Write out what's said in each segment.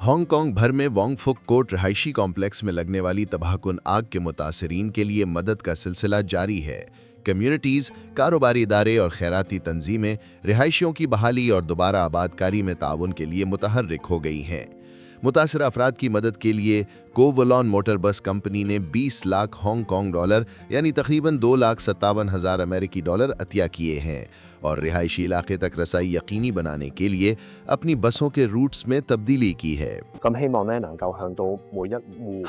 Hong Kong भर में Wong फुक कोर्ट रहायशी कॉम्प्लेक्स में लगने वाली तबाहकुन आग के मुतासरीन के लिए मदद का सिलसिला जारी है। कम्युनिटीज़, कारोबारी इदारे और खैराती तंजीमें रिहायशियों की बहाली और दोबारा आबादकारी में ताउन के लिए मुतहर्रिक हो गई हैं। मुतासर अफराद की मदद के लिए कोवलोन मोटर बस कंपनी ने 20 लाख हांगकांग डॉलर यानी तकरीबन 2,57,000 अमेरिकी डॉलर अतिया किए हैं और रिहायशी इलाके तक रसाई यकीनी बनाने के लिए अपनी बसों के रूट्स में तब्दीली की है।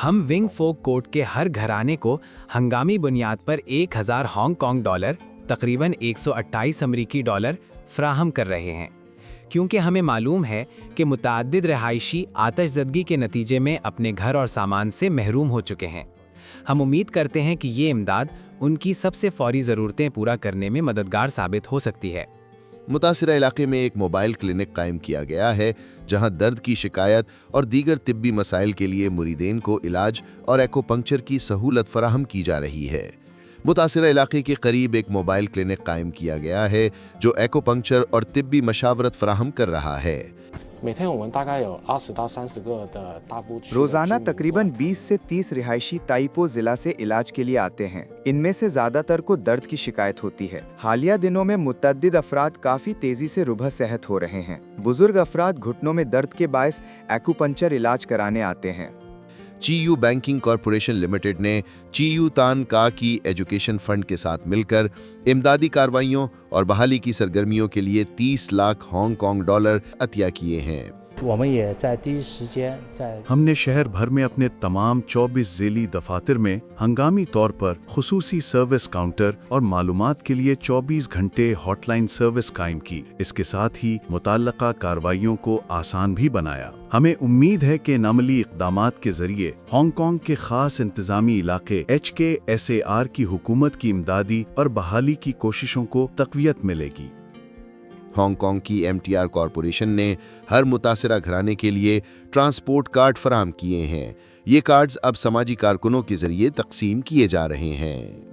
हम विंग फोक कोर्ट के हर घराने को हंगामी बुनियाद पर 1,000 हांगकांग डॉलर तकरीबन 128 अमेरिकी डॉलर फ्राहम कर रहे हैं, क्योंकि हमें मालूम है कि मुतअद्दिद रहायशी आतिशज़दगी के नतीजे में अपने घर और सामान से महरूम हो चुके हैं। हम उम्मीद करते हैं कि ये इमदाद उनकी सबसे फौरी ज़रूरतें पूरा करने में मददगार साबित हो सकती है। मुतासिरा इलाके में एक मोबाइल क्लिनिक कायम किया गया है, जहां दर्द की शिकायत और दीगर तिब्बी मसाइल के लिए मुरीदेन को इलाज और एक्यूपंक्चर की सहूलत फराहम की जा रही है। मुतासिरा इलाके के करीब एक मोबाइल क्लिनिक कायम किया गया है जो एक्यूपंक्चर और तिब्बी मशावरत फराहम कर रहा है। रोजाना तकरीबन 20 से 30 रिहायशी ताइपो जिला से इलाज के लिए आते हैं। इनमें से ज्यादातर को दर्द की शिकायत होती है। हालिया दिनों में मुतअद्दिद अफराद काफी तेजी से रुबह सेहत हो रहे हैं। बुजुर्ग अफराद घुटनों में दर्द के बायस एक्यूपंक्चर इलाज कराने आते हैं। चीयू बैंकिंग कॉरपोरेशन लिमिटेड ने चीयू तान का की एजुकेशन फंड के साथ मिलकर इमदादी कार्रवाइयों और बहाली की सरगर्मियों के लिए 30 लाख हांगकांग डॉलर अतिया किए हैं। हमने शहर भर में अपने तमाम 24 ज़ेली दफातर में हंगामी तौर पर खुसूसी सर्विस काउंटर और मालूमात के लिए 24 घंटे हॉटलाइन सर्विस कायम की। इसके साथ ही मुताल्लका कार्रवाइयों को आसान भी बनाया। हमें उम्मीद है कि इन अमली इक़दामात के जरिए हांगकांग के खास इंतजामी इलाके HKSAR की हुकूमत की इमदादी और बहाली की कोशिशों को तक़वियत मिलेगी। हांगकांग की MTR कॉरपोरेशन ने हर मुतासिरा घराने के लिए ट्रांसपोर्ट कार्ड फराहम किए हैं। ये कार्ड्स अब समाजी कारकुनों के जरिए तकसीम किए जा रहे हैं।